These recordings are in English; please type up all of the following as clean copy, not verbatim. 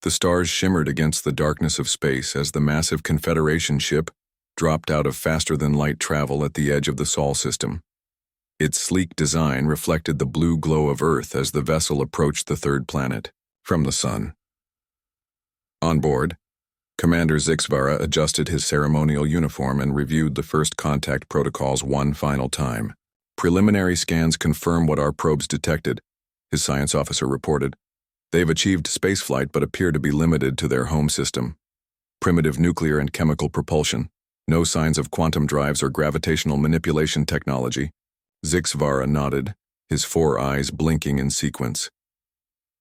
The stars shimmered against the darkness of space as the massive Confederation ship dropped out of faster-than-light travel at the edge of the Sol system. Its sleek design reflected the blue glow of Earth as the vessel approached the third planet from the Sun. On board, Commander Zixvara adjusted his ceremonial uniform and reviewed the first contact protocols one final time. "Preliminary scans confirm what our probes detected," his science officer reported. "They've achieved spaceflight but appear to be limited to their home system. Primitive nuclear and chemical propulsion. No signs of quantum drives or gravitational manipulation technology." Zixvara nodded, his 4 eyes blinking in sequence.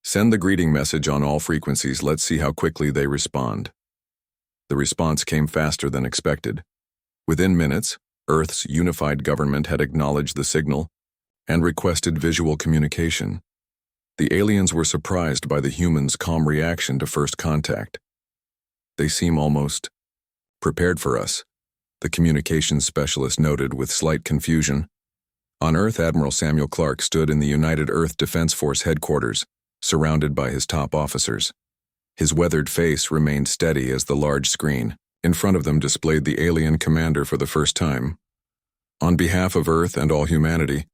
"Send the greeting message on all frequencies. Let's see how quickly they respond." The response came faster than expected. Within minutes, Earth's unified government had acknowledged the signal and requested visual communication. The aliens were surprised by the humans' calm reaction to first contact. "They seem almost prepared for us," the communications specialist noted with slight confusion. On Earth, Admiral Samuel Clark stood in the United Earth Defense Force headquarters, surrounded by his top officers. His weathered face remained steady as the large screen in front of them displayed the alien commander for the first time. "On behalf of Earth and all humanity,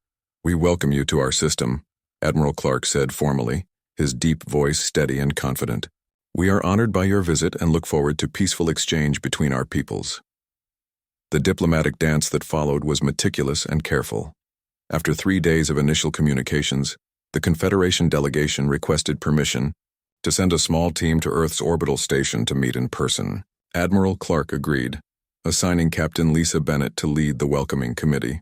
we welcome you to our system," Admiral Clark said formally, his deep voice steady and confident. "We are honored by your visit and look forward to peaceful exchange between our peoples." The diplomatic dance that followed was meticulous and careful. After 3 days of initial communications, the Confederation delegation requested permission to send a small team to Earth's orbital station to meet in person. Admiral Clark agreed, assigning Captain Lisa Bennett to lead the welcoming committee.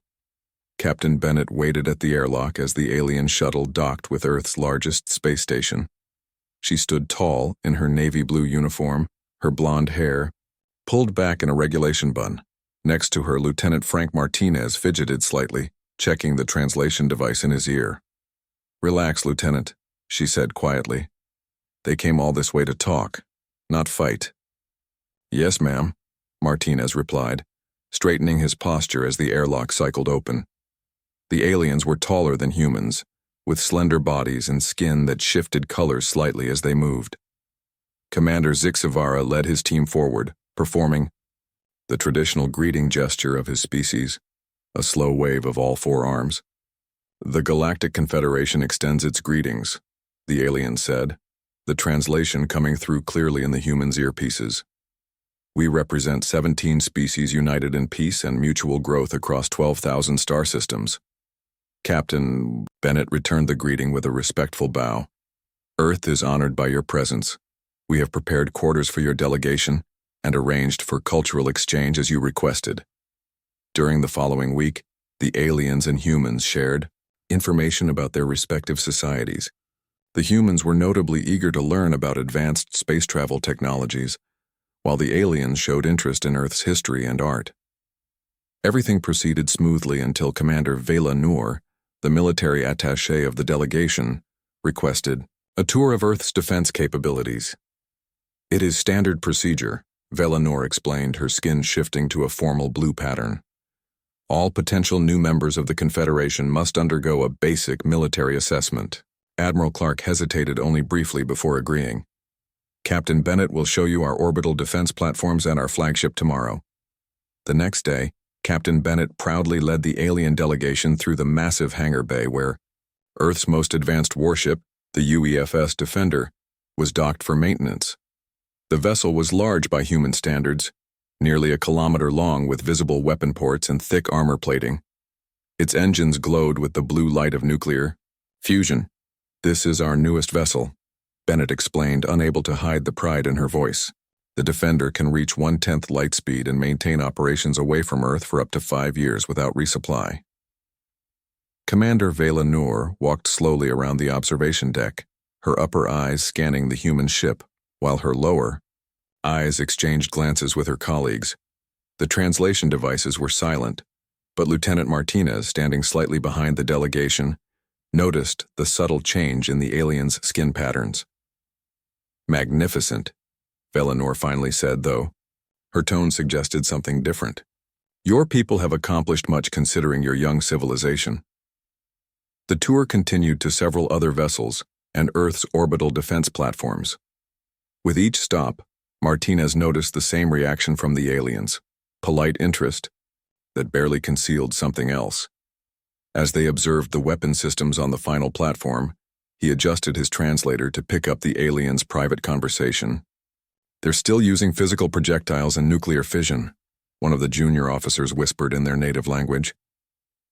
Captain Bennett waited at the airlock as the alien shuttle docked with Earth's largest space station. She stood tall in her navy blue uniform, her blonde hair pulled back in a regulation bun. Next to her, Lieutenant Frank Martinez fidgeted slightly, checking the translation device in his ear. "Relax, Lieutenant," she said quietly. "They came all this way to talk, not fight." "Yes, ma'am," Martinez replied, straightening his posture as the airlock cycled open. The aliens were taller than humans, with slender bodies and skin that shifted colors slightly as they moved. Commander Zixvara led his team forward, performing the traditional greeting gesture of his species, a slow wave of all 4 arms. "The Galactic Confederation extends its greetings," the alien said, the translation coming through clearly in the humans' earpieces. "We represent 17 species united in peace and mutual growth across 12,000 star systems." Captain Bennett returned the greeting with a respectful bow. "Earth is honored by your presence. We have prepared quarters for your delegation and arranged for cultural exchange as you requested." During the following week, the aliens and humans shared information about their respective societies. The humans were notably eager to learn about advanced space travel technologies, while the aliens showed interest in Earth's history and art. Everything proceeded smoothly until Commander Vela Noor, the military attaché of the delegation, requested a tour of Earth's defense capabilities. "It is standard procedure," Vela Noor explained, her skin shifting to a formal blue pattern. "All potential new members of the Confederation must undergo a basic military assessment." Admiral Clark hesitated only briefly before agreeing. "Captain Bennett will show you our orbital defense platforms and our flagship tomorrow." The next day, Captain Bennett proudly led the alien delegation through the massive hangar bay where Earth's most advanced warship, the UEFS Defender, was docked for maintenance. The vessel was large by human standards, nearly a kilometer long with visible weapon ports and thick armor plating. Its engines glowed with the blue light of nuclear fusion. "This is our newest vessel," Bennett explained, unable to hide the pride in her voice. "The Defender can reach 1/10 light speed and maintain operations away from Earth for up to 5 years without resupply." Commander Vela Noor walked slowly around the observation deck, her upper eyes scanning the human ship, while her lower eyes exchanged glances with her colleagues. The translation devices were silent, but Lieutenant Martinez, standing slightly behind the delegation, noticed the subtle change in the aliens' skin patterns. "Magnificent," Vela Noor finally said, though her tone suggested something different. "Your people have accomplished much considering your young civilization." The tour continued to several other vessels and Earth's orbital defense platforms. With each stop, Martinez noticed the same reaction from the aliens, polite interest that barely concealed something else. As they observed the weapon systems on the final platform, he adjusted his translator to pick up the aliens' private conversation. "They're still using physical projectiles and nuclear fission," one of the junior officers whispered in their native language.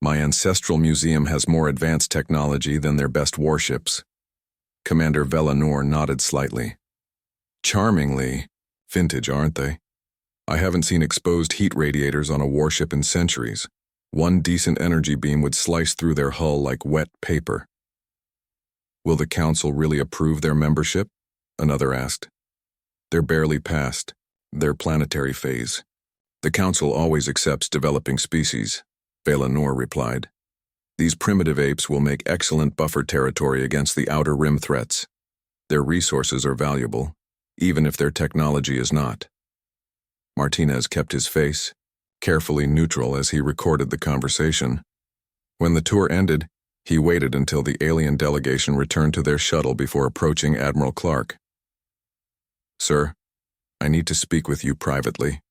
"My ancestral museum has more advanced technology than their best warships." Commander Velanor nodded slightly. "Charmingly vintage, aren't they? I haven't seen exposed heat radiators on a warship in centuries. One decent energy beam would slice through their hull like wet paper." "Will the Council really approve their membership?" another asked. "They're barely past their planetary phase. The Council always accepts developing species," Velanor replied. "These primitive apes will make excellent buffer territory against the outer rim threats. Their resources are valuable, even if their technology is not." Martinez kept his face carefully neutral as he recorded the conversation. When the tour ended, he waited until the alien delegation returned to their shuttle before approaching Admiral Clark. "Sir, I need to speak with you privately,"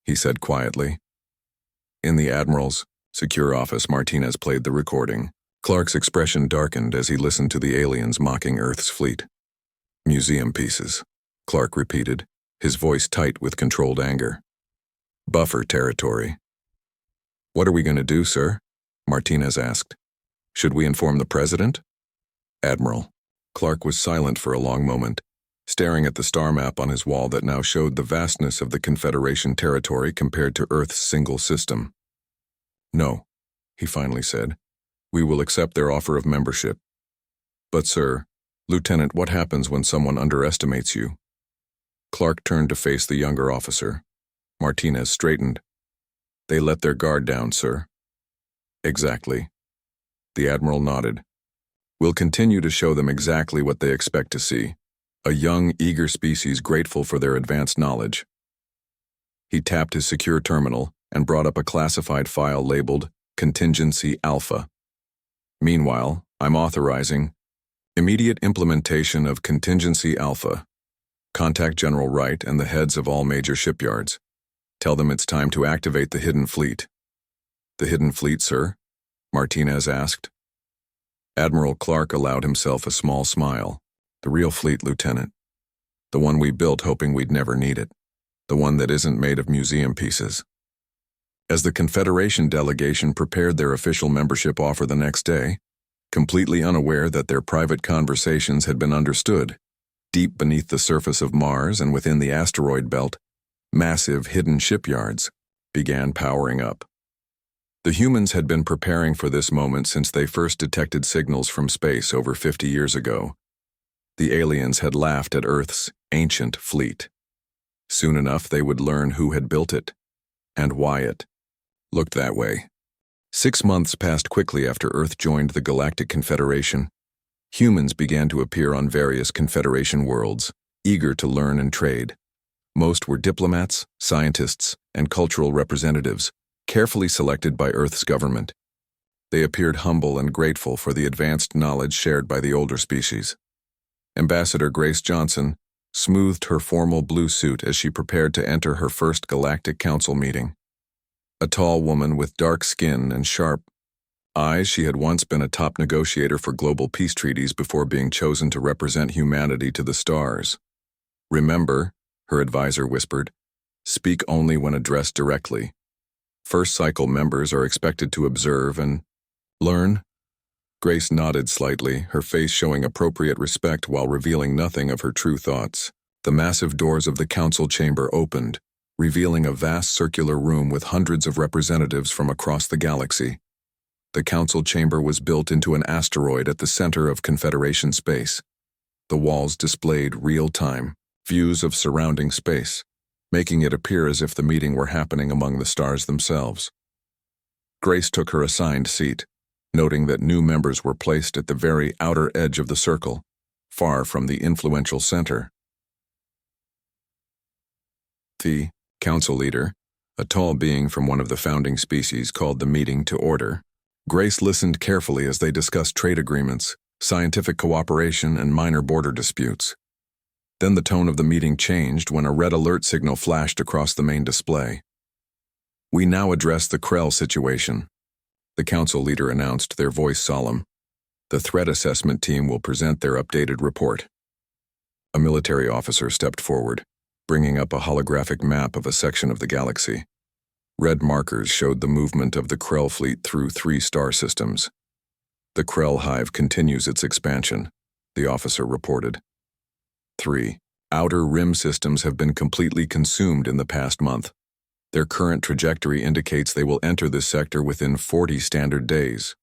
he said quietly. In the Admiral's secure office, Martinez played the recording. Clark's expression darkened as he listened to the aliens mocking Earth's fleet. "Museum pieces," Clark repeated, his voice tight with controlled anger. "Buffer territory." "What are we going to do, sir?" Martinez asked. "Should we inform the President?" "Admiral." Clark was silent for a long moment, staring at the star map on his wall that now showed the vastness of the Confederation territory compared to Earth's single system. "No," he finally said. "We will accept their offer of membership. But, sir, Lieutenant, what happens when someone underestimates you?" Clark turned to face the younger officer. Martinez straightened. "They let their guard down, sir." "Exactly." The Admiral nodded. "We'll continue to show them exactly what they expect to see. A young, eager species grateful for their advanced knowledge." He tapped his secure terminal and brought up a classified file labeled Contingency Alpha. "Meanwhile, I'm authorizing immediate implementation of Contingency Alpha. Contact General Wright and the heads of all major shipyards. Tell them it's time to activate the Hidden Fleet." "The Hidden Fleet, sir?" Martinez asked. Admiral Clark allowed himself a small smile. "The real fleet, Lieutenant. The one we built hoping we'd never need it. The one that isn't made of museum pieces." As the Confederation delegation prepared their official membership offer the next day, completely unaware that their private conversations had been understood, deep beneath the surface of Mars and within the asteroid belt, massive hidden shipyards began powering up. The humans had been preparing for this moment since they first detected signals from space over 50 years ago. The aliens had laughed at Earth's ancient fleet. Soon enough, they would learn who had built it and why it looked that way. 6 months passed quickly after Earth joined the Galactic Confederation. Humans began to appear on various Confederation worlds, eager to learn and trade. Most were diplomats, scientists, and cultural representatives, carefully selected by Earth's government. They appeared humble and grateful for the advanced knowledge shared by the older species. Ambassador Grace Johnson smoothed her formal blue suit as she prepared to enter her first Galactic Council meeting. A tall woman with dark skin and sharp eyes, she had once been a top negotiator for global peace treaties before being chosen to represent humanity to the stars. "Remember," her advisor whispered, "speak only when addressed directly. First cycle members are expected to observe and learn." Grace nodded slightly, her face showing appropriate respect while revealing nothing of her true thoughts. The massive doors of the council chamber opened, revealing a vast circular room with hundreds of representatives from across the galaxy. The council chamber was built into an asteroid at the center of Confederation space. The walls displayed real-time views of surrounding space, making it appear as if the meeting were happening among the stars themselves. Grace took her assigned seat, noting that new members were placed at the very outer edge of the circle, far from the influential center. The council leader, a tall being from one of the founding species, called the meeting to order. Grace listened carefully as they discussed trade agreements, scientific cooperation, and minor border disputes. Then the tone of the meeting changed when a red alert signal flashed across the main display. "We now address the Krell situation," the council leader announced, their voice solemn. "The threat assessment team will present their updated report." A military officer stepped forward, bringing up a holographic map of a section of the galaxy. Red markers showed the movement of the Krell fleet through 3 star systems. "The Krell hive continues its expansion," the officer reported. 3. Outer rim systems have been completely consumed in the past month. Their current trajectory indicates they will enter this sector within 40 standard days.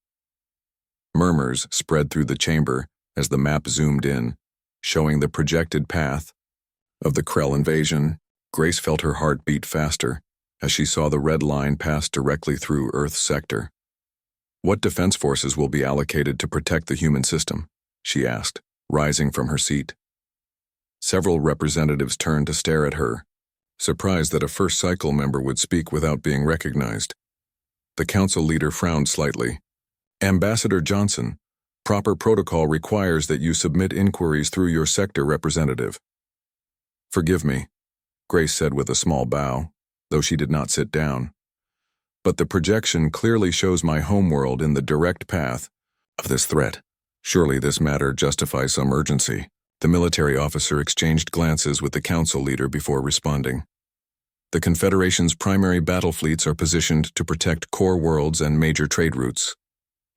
Murmurs spread through the chamber as the map zoomed in, showing the projected path of the Krell invasion. Grace felt her heart beat faster as she saw the red line pass directly through Earth's sector. "What defense forces will be allocated to protect the human system?" she asked, rising from her seat. Several representatives turned to stare at her, surprised that a first cycle member would speak without being recognized. The council leader frowned slightly. "Ambassador Johnson, proper protocol requires that you submit inquiries through your sector representative." "Forgive me," Grace said with a small bow, though she did not sit down. "But the projection clearly shows my homeworld in the direct path of this threat. Surely this matter justifies some urgency." The military officer exchanged glances with the council leader before responding. "The Confederation's primary battle fleets are positioned to protect core worlds and major trade routes.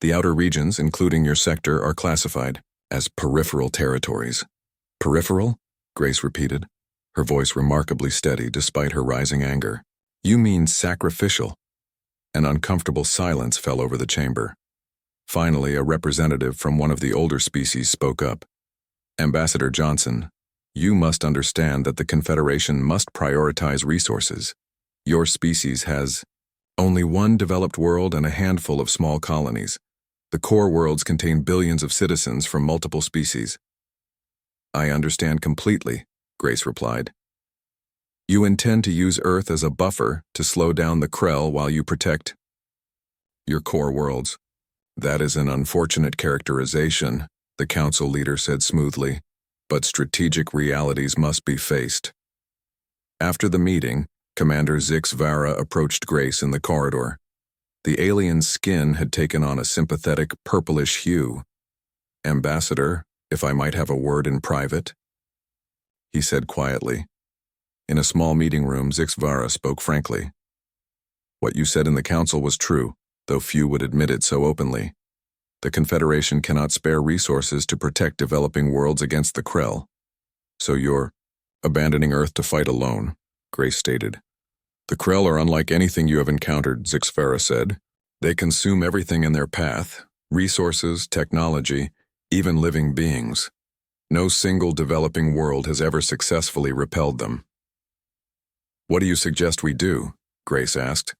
The outer regions, including your sector, are classified as peripheral territories." "Peripheral?" Grace repeated, her voice remarkably steady despite her rising anger. "You mean sacrificial?" An uncomfortable silence fell over the chamber. Finally, a representative from one of the older species spoke up. "Ambassador Johnson, you must understand that the Confederation must prioritize resources. Your species has only one developed world and a handful of small colonies. The core worlds contain billions of citizens from multiple species." "I understand completely," Grace replied. "You intend to use Earth as a buffer to slow down the Krell while you protect your core worlds." "That is an unfortunate characterization," the council leader said smoothly, "but strategic realities must be faced." After the meeting, Commander Zix Vara approached Grace in the corridor. The alien's skin had taken on a sympathetic purplish hue. "Ambassador, if I might have a word in private?" he said quietly. In a small meeting room, Zix Vara spoke frankly. "What you said in the council was true, though few would admit it so openly. The Confederation cannot spare resources to protect developing worlds against the Krell. So you're abandoning Earth to fight alone," Grace stated. "The Krell are unlike anything you have encountered," Zix Vara said. "They consume everything in their path, resources, technology, even living beings. No single developing world has ever successfully repelled them." "What do you suggest we do?" Grace asked.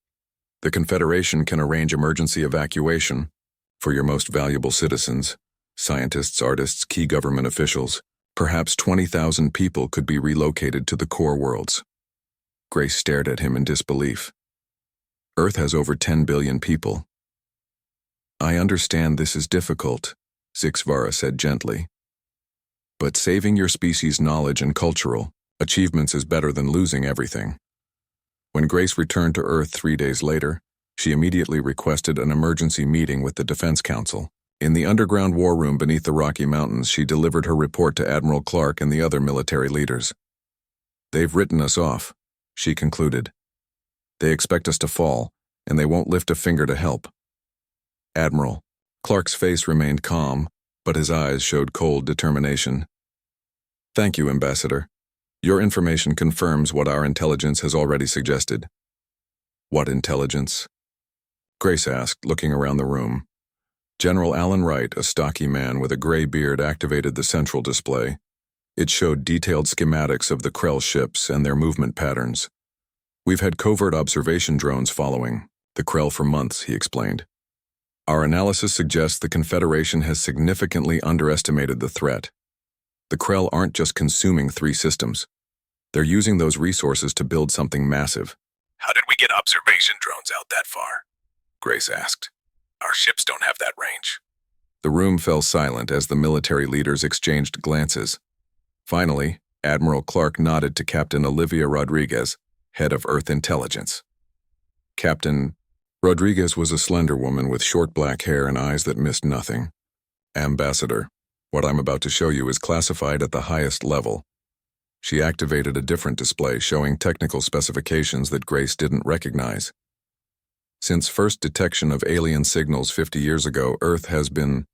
"The Confederation can arrange emergency evacuation for your most valuable citizens, scientists, artists, key government officials. Perhaps 20,000 people could be relocated to the core worlds." Grace stared at him in disbelief. "Earth has over 10 billion people." "I understand this is difficult," Zix Vara said gently. "But saving your species' knowledge and cultural achievements is better than losing everything." When Grace returned to Earth 3 days later, she immediately requested an emergency meeting with the Defense Council. In the underground war room beneath the Rocky Mountains, she delivered her report to Admiral Clark and the other military leaders. "They've written us off," she concluded. "They expect us to fall, and they won't lift a finger to help." "Admiral." Clark's face remained calm, but his eyes showed cold determination. "Thank you, Ambassador. Your information confirms what our intelligence has already suggested." "What intelligence?" Grace asked, looking around the room. General Alan Wright, a stocky man with a gray beard, activated the central display. It showed detailed schematics of the Krell ships and their movement patterns. "We've had covert observation drones following the Krell for months," he explained. "Our analysis suggests the Confederation has significantly underestimated the threat. The Krell aren't just consuming 3 systems. They're using those resources to build something massive." "How did we get observation drones out that far?" Grace asked. "Our ships don't have that range." The room fell silent as the military leaders exchanged glances. Finally, Admiral Clark nodded to Captain Olivia Rodriguez, head of Earth Intelligence. Captain Rodriguez was a slender woman with short black hair and eyes that missed nothing. Ambassador, what I'm about to show you is classified at the highest level. She activated a different display showing technical specifications that Grace didn't recognize. Since first detection of alien signals 50 years ago, Earth has been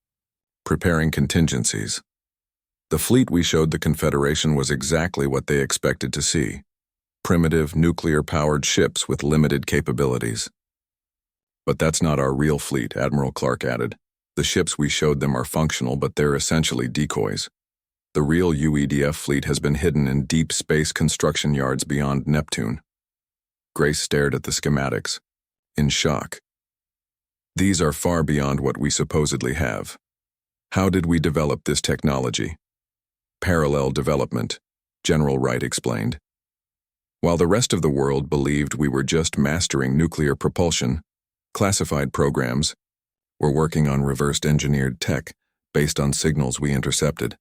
preparing contingencies. The fleet we showed the Confederation was exactly what they expected to see: primitive, nuclear-powered ships with limited capabilities. But that's not our real fleet, Admiral Clark added. The ships we showed them are functional, but they're essentially decoys. The real UEDF fleet has been hidden in deep space construction yards beyond Neptune. Grace stared at the schematics, in shock. These are far beyond what we supposedly have. How did we develop this technology? Parallel development, General Wright explained. While the rest of the world believed we were just mastering nuclear propulsion, classified programs were working on reversed engineered tech based on signals we intercepted.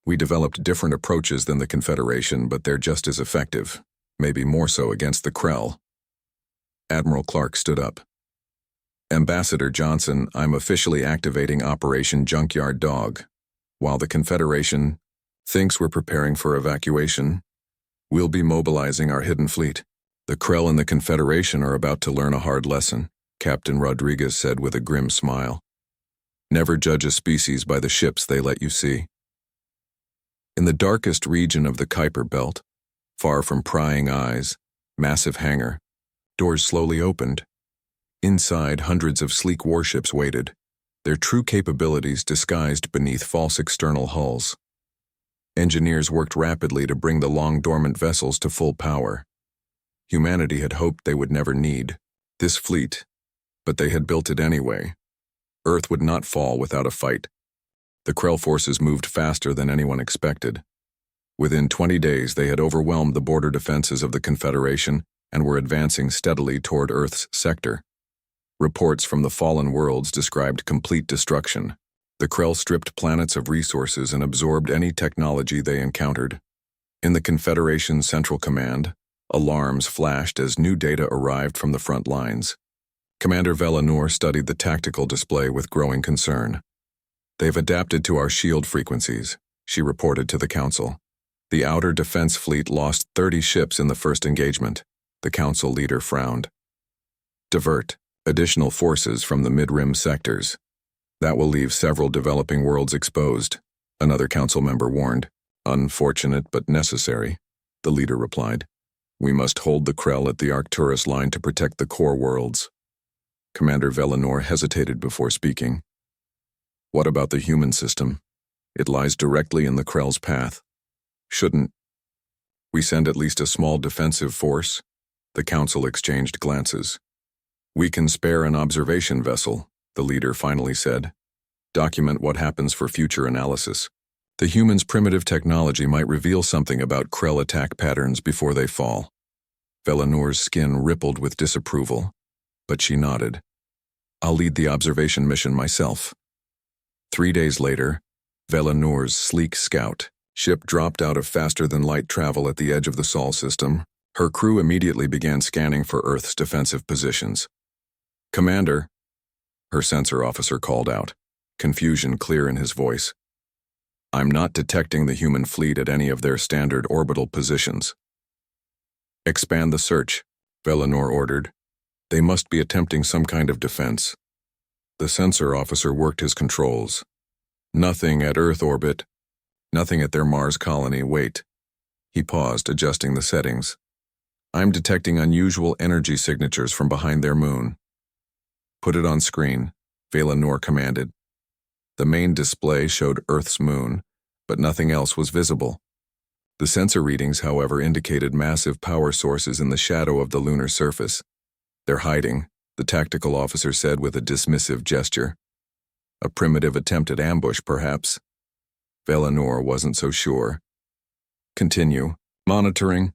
We developed different approaches than the Confederation, but they're just as effective, maybe more so against the Krell. Admiral Clark stood up. Ambassador Johnson, I'm officially activating Operation Junkyard Dog. While the Confederation thinks we're preparing for evacuation, we'll be mobilizing our hidden fleet. The Krell and the Confederation are about to learn a hard lesson, Captain Rodriguez said with a grim smile. Never judge a species by the ships they let you see. In the darkest region of the Kuiper Belt, far from prying eyes, massive hangar, doors slowly opened. Inside, hundreds of sleek warships waited, their true capabilities disguised beneath false external hulls. Engineers worked rapidly to bring the long-dormant vessels to full power. Humanity had hoped they would never need this fleet, but they had built it anyway. Earth would not fall without a fight. The Krell forces moved faster than anyone expected. Within 20 days, they had overwhelmed the border defenses of the Confederation and were advancing steadily toward Earth's sector. Reports from the fallen worlds described complete destruction. The Krell stripped planets of resources and absorbed any technology they encountered. In the Confederation's Central Command, alarms flashed as new data arrived from the front lines. Commander Velanor studied the tactical display with growing concern. They've adapted to our shield frequencies, she reported to the Council. The outer defense fleet lost 30 ships in the first engagement. The Council leader frowned. Divert additional forces from the mid-rim sectors. That will leave several developing worlds exposed, another Council member warned. Unfortunate but necessary, the leader replied. We must hold the Krell at the Arcturus line to protect the core worlds. Commander Velanor hesitated before speaking. What about the human system? It lies directly in the Krell's path. Shouldn't we send at least a small defensive force? The Council exchanged glances. We can spare an observation vessel, the leader finally said. Document what happens for future analysis. The humans' primitive technology might reveal something about Krell attack patterns before they fall. Velanor's skin rippled with disapproval, but she nodded. I'll lead the observation mission myself. 3 days later, Velanor's sleek scout ship dropped out of faster-than-light travel at the edge of the Sol system. Her crew immediately began scanning for Earth's defensive positions. Commander, her sensor officer called out, confusion clear in his voice. I'm not detecting the human fleet at any of their standard orbital positions. Expand the search, Velanor ordered. They must be attempting some kind of defense. The sensor officer worked his controls. Nothing at Earth orbit. Nothing at their Mars colony. Wait. He paused, adjusting the settings. I'm detecting unusual energy signatures from behind their moon. Put it on screen, Velanor commanded. The main display showed Earth's moon, but nothing else was visible. The sensor readings, however, indicated massive power sources in the shadow of the lunar surface. They're hiding, the tactical officer said with a dismissive gesture. A primitive attempt at ambush, perhaps. Velanor wasn't so sure. Continue. Monitoring.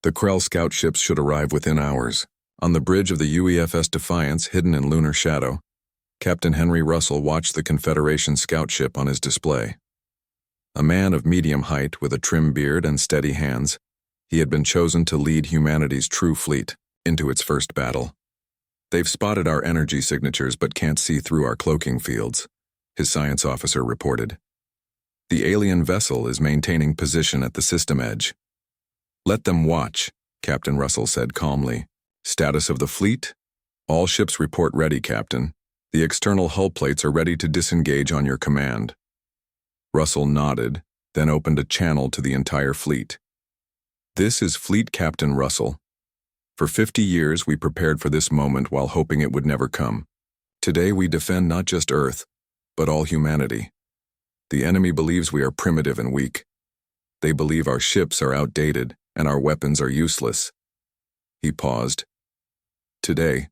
The Krell scout ships should arrive within hours. On the bridge of the UEFS Defiance, hidden in lunar shadow, Captain Henry Russell watched the Confederation scout ship on his display. A man of medium height with a trim beard and steady hands, he had been chosen to lead humanity's true fleet into its first battle. "They've spotted our energy signatures but can't see through our cloaking fields," his science officer reported. "The alien vessel is maintaining position at the system edge." "Let them watch," Captain Russell said calmly. "Status of the fleet? All ships report ready, Captain. The external hull plates are ready to disengage on your command." Russell nodded, then opened a channel to the entire fleet. "This is Fleet Captain Russell. For 50 years we prepared for this moment while hoping it would never come. Today we defend not just Earth, but all humanity. The enemy believes we are primitive and weak. They believe our ships are outdated and our weapons are useless." He paused. "Today,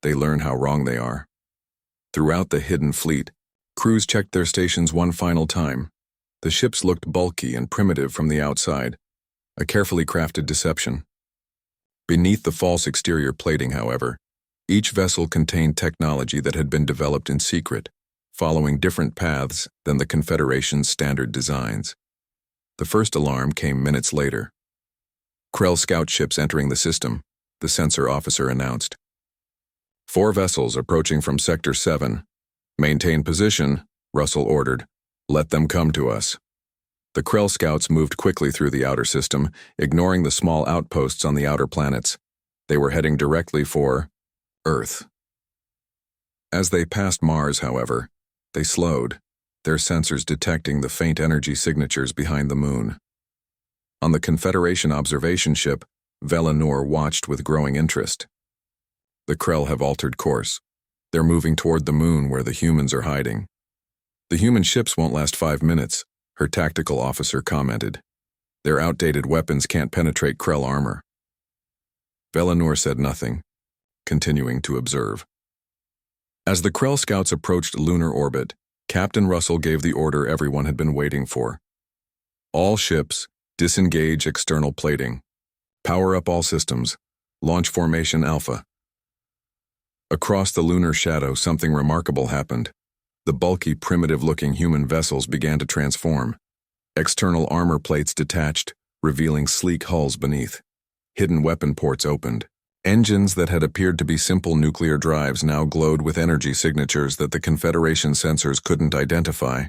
they learn how wrong they are." Throughout the hidden fleet, crews checked their stations one final time. The ships looked bulky and primitive from the outside, a carefully crafted deception. Beneath the false exterior plating, however, each vessel contained technology that had been developed in secret, following different paths than the Confederation's standard designs. The first alarm came minutes later. "Krell scout ships entering the system," the sensor officer announced. "4 vessels approaching from Sector 7. Maintain position," Russell ordered. "Let them come to us." The Krell scouts moved quickly through the outer system, ignoring the small outposts on the outer planets. They were heading directly for Earth. As they passed Mars, however, they slowed, their sensors detecting the faint energy signatures behind the moon. On the Confederation observation ship, Velanor watched with growing interest. "The Krell have altered course. They're moving toward the moon where the humans are hiding." "The human ships won't last 5 minutes," her tactical officer commented. "Their outdated weapons can't penetrate Krell armor." Velanor said nothing, continuing to observe. As the Krell scouts approached lunar orbit, Captain Russell gave the order everyone had been waiting for. "All ships, disengage external plating. Power up all systems. Launch formation Alpha." Across the lunar shadow, something remarkable happened. The bulky, primitive-looking human vessels began to transform. External armor plates detached, revealing sleek hulls beneath. Hidden weapon ports opened. Engines that had appeared to be simple nuclear drives now glowed with energy signatures that the Confederation sensors couldn't identify.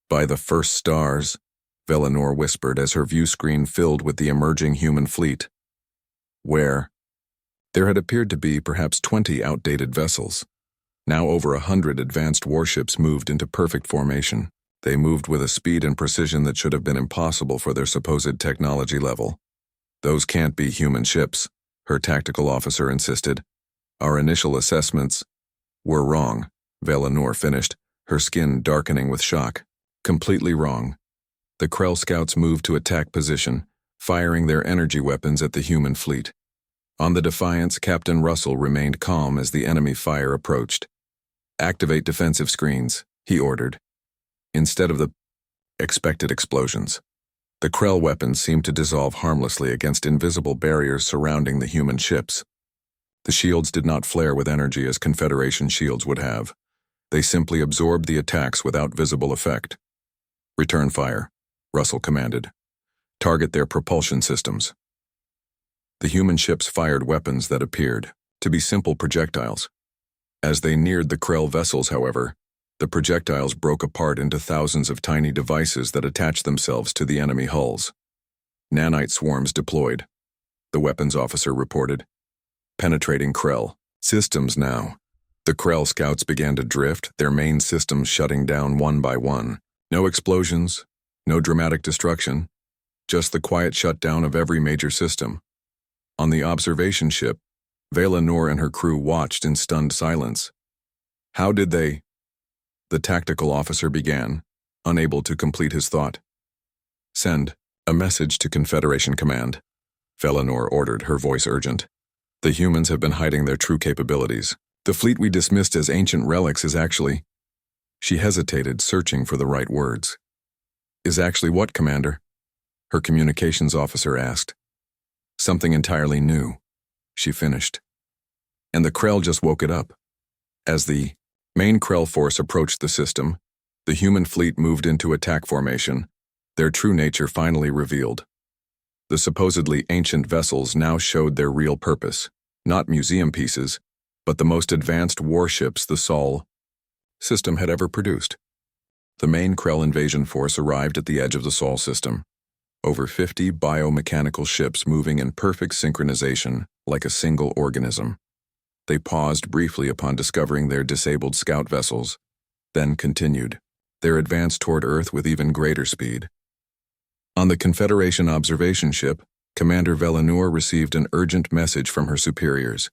"By the first stars," Velanor whispered as her view screen filled with the emerging human fleet. "Where?" There had appeared to be perhaps 20 outdated vessels. Now over 100 advanced warships moved into perfect formation. They moved with a speed and precision that should have been impossible for their supposed technology level. "Those can't be human ships," her tactical officer insisted. "Our initial assessments were wrong," Velanor finished, her skin darkening with shock. "Completely wrong." The Krell scouts moved to attack position, firing their energy weapons at the human fleet. On the Defiance, Captain Russell remained calm as the enemy fire approached. "Activate defensive screens," he ordered. Instead of the expected explosions, the Krell weapons seemed to dissolve harmlessly against invisible barriers surrounding the human ships. The shields did not flare with energy as Confederation shields would have. They simply absorbed the attacks without visible effect. "Return fire," Russell commanded. "Target their propulsion systems." The human ships fired weapons that appeared to be simple projectiles. As they neared the Krell vessels, however, the projectiles broke apart into thousands of tiny devices that attached themselves to the enemy hulls. "Nanite swarms deployed," the weapons officer reported. "Penetrating Krell systems now." The Krell scouts began to drift, their main systems shutting down one by one. No explosions, no dramatic destruction, just the quiet shutdown of every major system. On the observation ship, Velanor and her crew watched in stunned silence. "How did they?" the tactical officer began, unable to complete his thought. "Send a message to Confederation Command," Velanor ordered, her voice urgent. "The humans have been hiding their true capabilities. The fleet we dismissed as ancient relics is actually—" She hesitated, searching for the right words. "Is actually what, Commander?" her communications officer asked. "Something entirely new," she finished. "And the Krell just woke it up." As the main Krell force approached the system, The human fleet moved into attack formation, their true nature finally revealed. The supposedly ancient vessels now showed their real purpose, not museum pieces, but the most advanced warships the Sol system had ever produced. The main Krell invasion force arrived at the edge of the Sol system. Over 50 biomechanical ships moving in perfect synchronization, like a single organism. They paused briefly upon discovering their disabled scout vessels, then continued their advance toward Earth with even greater speed. On the Confederation observation ship, Commander Velanur received an urgent message from her superiors.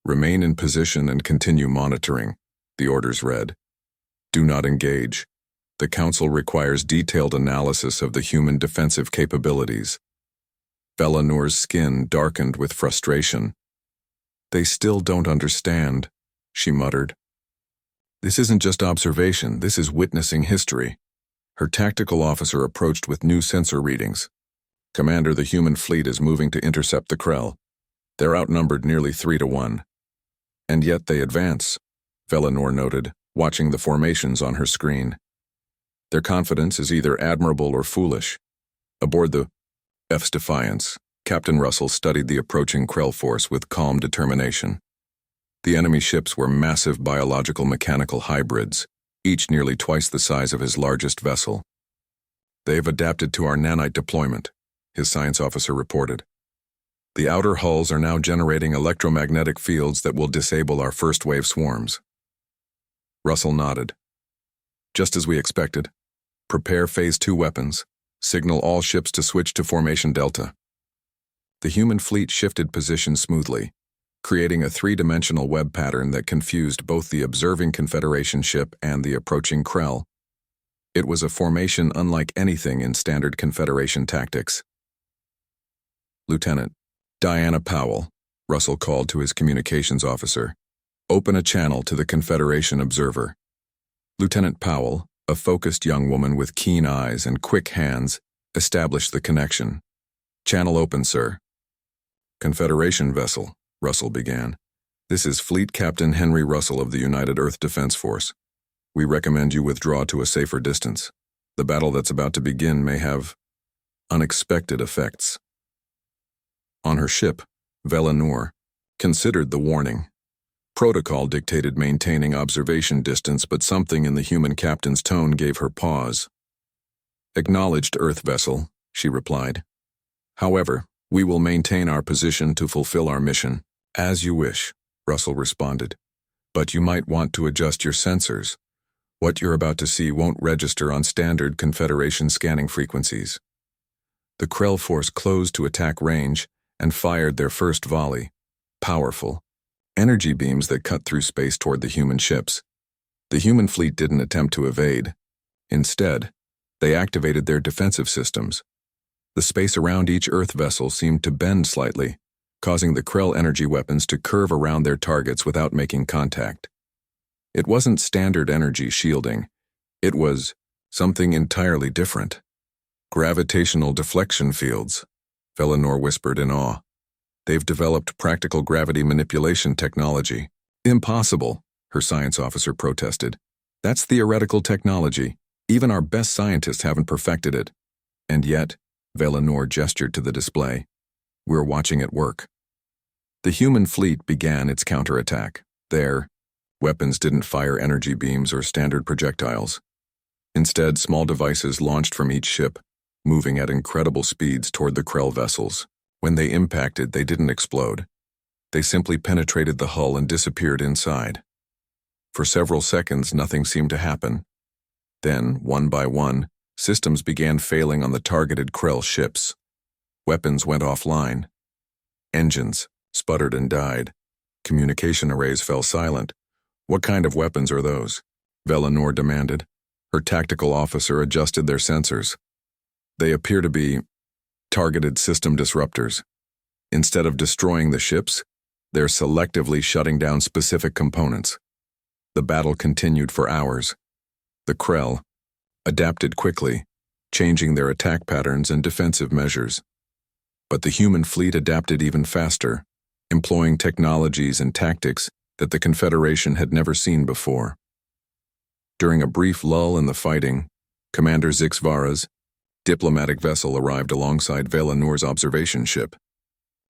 "Remain in position and continue monitoring," the orders read. "Do not engage. The Council requires detailed analysis of the human defensive capabilities." Velanur's skin darkened with frustration. "They still don't understand," she muttered. "This isn't just observation, this is witnessing history." Her tactical officer approached with new sensor readings. "Commander, the human fleet is moving to intercept the Krell. They're outnumbered nearly 3-1. And yet they advance," Velanur noted, watching the formations on her screen. "Their confidence is either admirable or foolish." Aboard the F's Defiance, Captain Russell studied the approaching Krell force with calm determination. The enemy ships were massive biological mechanical hybrids, each nearly twice the size of his largest vessel. "They've adapted to our nanite deployment," his science officer reported. "The outer hulls are now generating electromagnetic fields that will disable our first-wave swarms." Russell nodded. "Just as we expected. Prepare Phase 2 weapons. Signal all ships to switch to Formation Delta." The human fleet shifted position smoothly, creating a three-dimensional web pattern that confused both the observing Confederation ship and the approaching Krell. It was a formation unlike anything in standard Confederation tactics. "Lieutenant Diana Powell," Russell called to his communications officer. "Open a channel to the Confederation observer." Lieutenant Powell, a focused young woman with keen eyes and quick hands, established the connection. "Channel open, sir." "Confederation vessel," Russell began. "This is Fleet Captain Henry Russell of the United Earth Defense Force. We recommend you withdraw to a safer distance. The battle that's about to begin may have unexpected effects." On her ship, Velanur considered the warning. Protocol dictated maintaining observation distance, but something in the human captain's tone gave her pause. "Acknowledged, Earth vessel," she replied. "However, we will maintain our position to fulfill our mission." "As you wish," Russell responded. "But you might want to adjust your sensors. What you're about to see won't register on standard Confederation scanning frequencies." The Krell force closed to attack range and fired their first volley. Powerful energy beams that cut through space toward the human ships. The human fleet didn't attempt to evade. Instead, they activated their defensive systems. The space around each Earth vessel seemed to bend slightly, causing the Krell energy weapons to curve around their targets without making contact. It wasn't standard energy shielding. It was something entirely different. "Gravitational deflection fields," Velanur whispered in awe. "They've developed practical gravity manipulation technology." "Impossible," her science officer protested. "That's theoretical technology. Even our best scientists haven't perfected it." "And yet," Velanur gestured to the display, "we're watching it work." The human fleet began its counterattack. Their weapons didn't fire energy beams or standard projectiles. Instead, small devices launched from each ship, moving at incredible speeds toward the Krell vessels. When they impacted, they didn't explode. They simply penetrated the hull and disappeared inside. For several seconds, nothing seemed to happen. Then, one by one, systems began failing on the targeted Krell ships. Weapons went offline. Engines sputtered and died. Communication arrays fell silent. "What kind of weapons are those?" Velanur demanded. Her tactical officer adjusted their sensors. "They appear to be targeted system disruptors. Instead of destroying the ships, they're selectively shutting down specific components." The battle continued for hours. The Krell adapted quickly, changing their attack patterns and defensive measures. But the human fleet adapted even faster, employing technologies and tactics that the Confederation had never seen before. During a brief lull in the fighting, Commander Zixvara's diplomatic vessel arrived alongside Velanour's observation ship.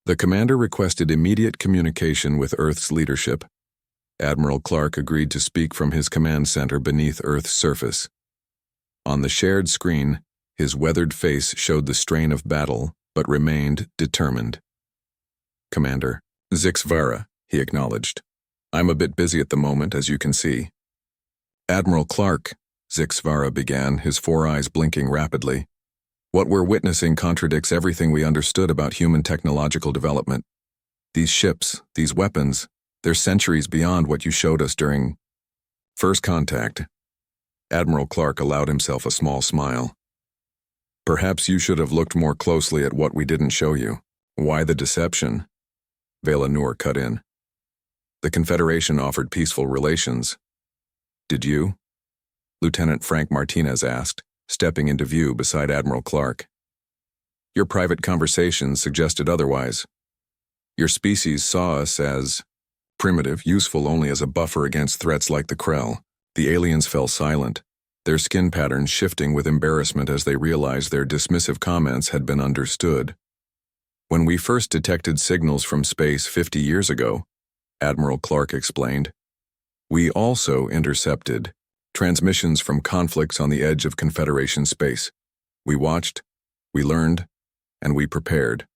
The commander requested immediate communication with Earth's leadership. Admiral Clark agreed to speak from his command center beneath Earth's surface. On the shared screen, his weathered face showed the strain of battle, but remained determined. "Commander Zixvara," he acknowledged. "I'm a bit busy at the moment, as you can see." "Admiral Clark," Zixvara began, his four eyes blinking rapidly. "What we're witnessing contradicts everything we understood about human technological development. These ships, these weapons, they're centuries beyond what you showed us during first contact." Admiral Clark allowed himself a small smile. "Perhaps you should have looked more closely at what we didn't show you. Why the deception?" Velanour cut in. "The Confederation offered peaceful relations. Did you?" Lieutenant Frank Martinez asked, stepping into view beside Admiral Clark. "Your private conversations suggested otherwise. Your species saw us as primitive, useful only as a buffer against threats like the Krell." The aliens fell silent, their skin patterns shifting with embarrassment as they realized their dismissive comments had been understood. "When we first detected signals from space 50 years ago," Admiral Clark explained, "we also intercepted transmissions from conflicts on the edge of Confederation space. We watched, we learned, and we prepared."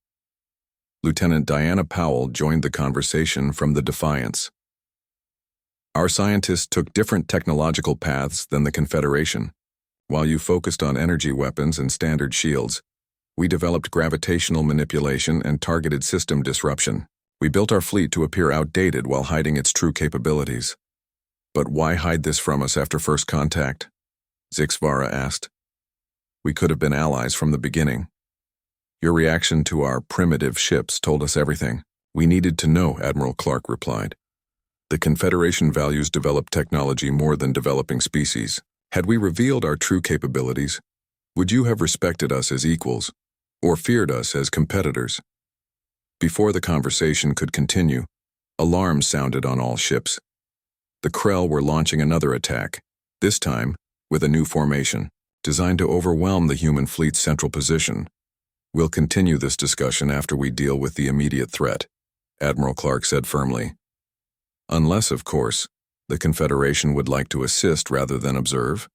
Lieutenant Diana Powell joined the conversation from the Defiance. "Our scientists took different technological paths than the Confederation. While you focused on energy weapons and standard shields, we developed gravitational manipulation and targeted system disruption. We built our fleet to appear outdated while hiding its true capabilities." "But why hide this from us after first contact?" Zixvara asked. "We could have been allies from the beginning. Your reaction to our primitive ships told us everything we needed to know," Admiral Clark replied. "The Confederation values developed technology more than developing species. Had we revealed our true capabilities, would you have respected us as equals, or feared us as competitors?" Before the conversation could continue, alarms sounded on all ships. The Krell were launching another attack, this time with a new formation, designed to overwhelm the human fleet's central position. "We'll continue this discussion after we deal with the immediate threat," Admiral Clark said firmly. "Unless, of course, the Confederation would like to assist rather than observe."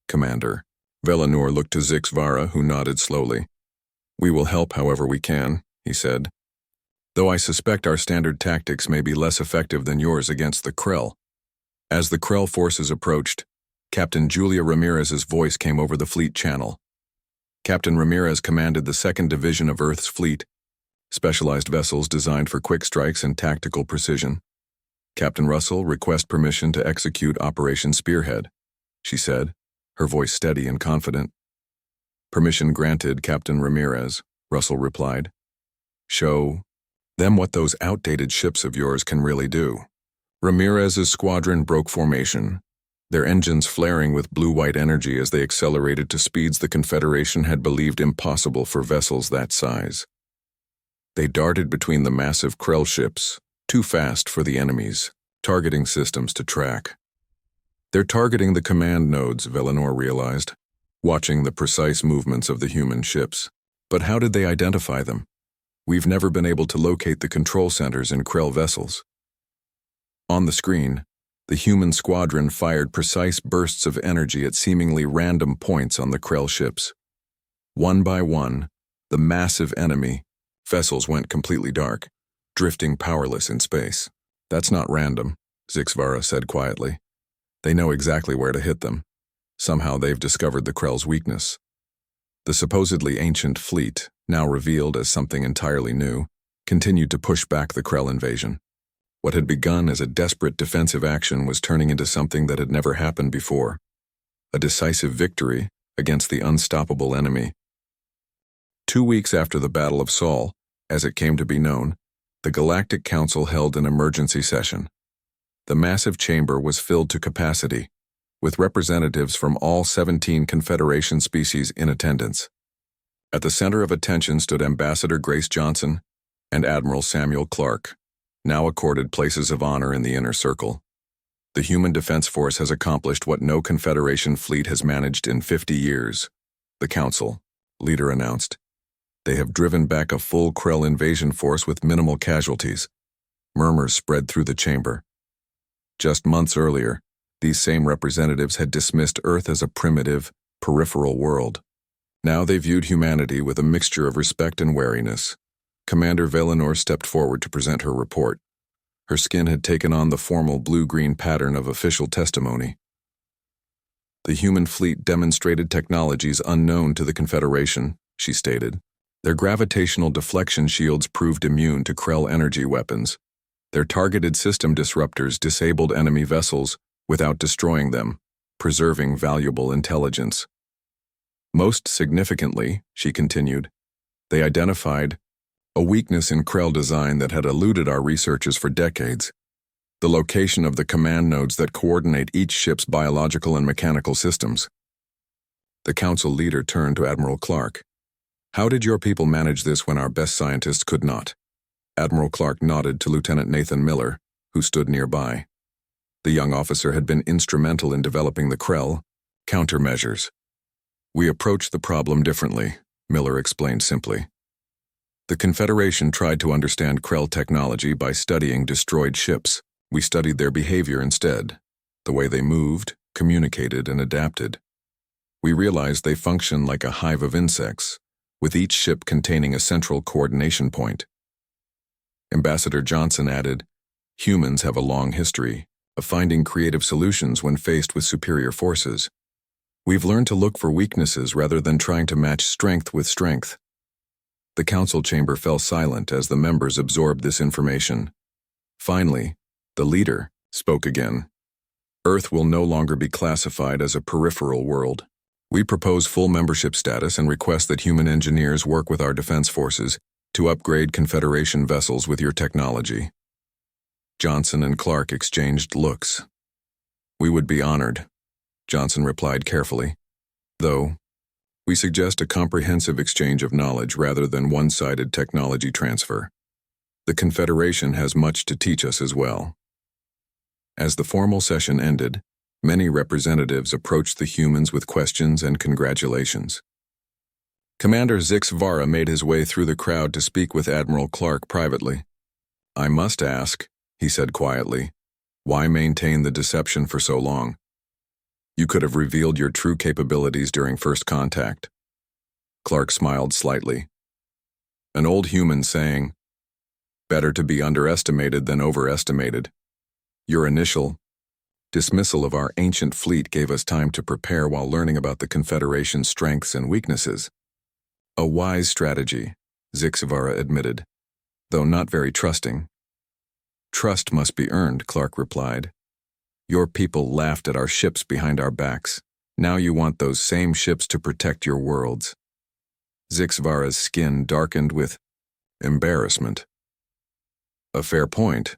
"Commander." Velanour looked to Zixvara, who nodded slowly. "We will help however we can," he said. "Though I suspect our standard tactics may be less effective than yours against the Krell." As the Krell forces approached, Captain Julia Ramirez's voice came over the fleet channel. Captain Ramirez commanded the 2nd Division of Earth's fleet, specialized vessels designed for quick strikes and tactical precision. "Captain Russell, request permission to execute Operation Spearhead," she said, her voice steady and confident. "Permission granted, Captain Ramirez," Russell replied. "Show them what those outdated ships of yours can really do." Ramirez's squadron broke formation, their engines flaring with blue-white energy as they accelerated to speeds the Confederation had believed impossible for vessels that size. They darted between the massive Krell ships, too fast for the enemy's targeting systems to track. "They're targeting the command nodes," Velanour realized, watching the precise movements of the human ships. "But how did they identify them? We've never been able to locate the control centers in Krell vessels." On the screen, the human squadron fired precise bursts of energy at seemingly random points on the Krell ships. One by one, the massive enemy vessels went completely dark, drifting powerless in space. "That's not random," Zixvara said quietly. "They know exactly where to hit them. Somehow they've discovered the Krell's weakness." The supposedly ancient fleet, now revealed as something entirely new, continued to push back the Krell invasion. What had begun as a desperate defensive action was turning into something that had never happened before. A decisive victory against the unstoppable enemy. 2 weeks after the Battle of Sol, as it came to be known, the Galactic Council held an emergency session. The massive chamber was filled to capacity, with representatives from all 17 Confederation species in attendance. At the center of attention stood Ambassador Grace Johnson and Admiral Samuel Clark, now accorded places of honor in the inner circle. The human defense force has accomplished what no Confederation fleet has managed in 50 years, the Council leader announced. They have driven back a full Krell invasion force with minimal casualties. Murmurs spread through the chamber. Just months earlier, these same representatives had dismissed Earth as a primitive, peripheral world. Now they viewed humanity with a mixture of respect and wariness. Commander Velinor stepped forward to present her report. Her skin had taken on the formal blue-green pattern of official testimony. The human fleet demonstrated technologies unknown to the Confederation, she stated. Their gravitational deflection shields proved immune to Krell energy weapons. Their targeted system disruptors disabled enemy vessels without destroying them, preserving valuable intelligence. Most significantly, she continued, they identified a weakness in Krell design that had eluded our researchers for decades: the location of the command nodes that coordinate each ship's biological and mechanical systems. The Council leader turned to Admiral Clark. How did your people manage this when our best scientists could not? Admiral Clark nodded to Lieutenant Nathan Miller, who stood nearby. The young officer had been instrumental in developing the Krell countermeasures. We approached the problem differently, Miller explained simply. The Confederation tried to understand Krell technology by studying destroyed ships. We studied their behavior instead, the way they moved, communicated, and adapted. We realized they function like a hive of insects, with each ship containing a central coordination point. Ambassador Johnson added, humans have a long history of finding creative solutions when faced with superior forces. We've learned to look for weaknesses rather than trying to match strength with strength. The council chamber fell silent as the members absorbed this information. Finally, the leader spoke again. Earth will no longer be classified as a peripheral world. We propose full membership status and request that human engineers work with our defense forces to upgrade Confederation vessels with your technology. Johnson and Clark exchanged looks. We would be honored, Johnson replied carefully. Though, we suggest a comprehensive exchange of knowledge rather than one-sided technology transfer. The Confederation has much to teach us as well. As the formal session ended, many representatives approached the humans with questions and congratulations. Commander Zix Vara made his way through the crowd to speak with Admiral Clark privately. I must ask, he said quietly, why maintain the deception for so long? You could have revealed your true capabilities during first contact. Clark smiled slightly. An old human saying, better to be underestimated than overestimated. Your initial dismissal of our ancient fleet gave us time to prepare while learning about the Confederation's strengths and weaknesses. A wise strategy, Zix Vara admitted, though not very trusting. Trust must be earned, Clark replied. Your people laughed at our ships behind our backs. Now you want those same ships to protect your worlds. Zix Vara's skin darkened with embarrassment. A fair point.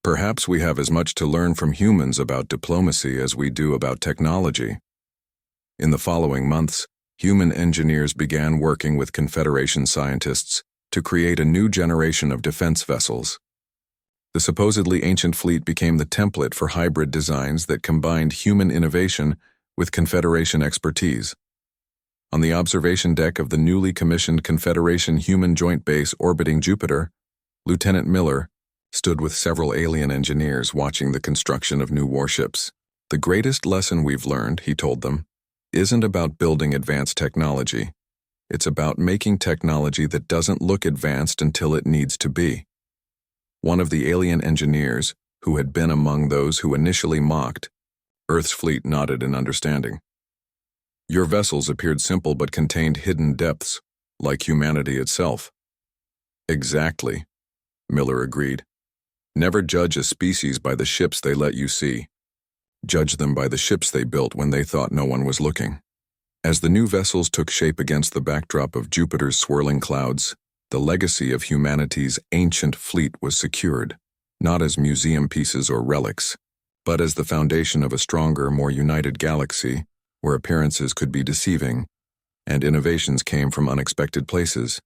Perhaps we have as much to learn from humans about diplomacy as we do about technology. In the following months, human engineers began working with Confederation scientists to create a new generation of defense vessels. The supposedly ancient fleet became the template for hybrid designs that combined human innovation with Confederation expertise. On the observation deck of the newly commissioned Confederation human joint base orbiting Jupiter, Lieutenant Miller stood with several alien engineers watching the construction of new warships. The greatest lesson we've learned, he told them, isn't about building advanced technology. It's about making technology that doesn't look advanced until it needs to be. One of the alien engineers, who had been among those who initially mocked Earth's fleet, nodded in understanding. Your vessels appeared simple but contained hidden depths, like humanity itself. Exactly, Miller agreed. Never judge a species by the ships they let you see. Judge them by the ships they built when they thought no one was looking. As the new vessels took shape against the backdrop of Jupiter's swirling clouds, the legacy of humanity's ancient fleet was secured, not as museum pieces or relics, but as the foundation of a stronger, more united galaxy where appearances could be deceiving and innovations came from unexpected places.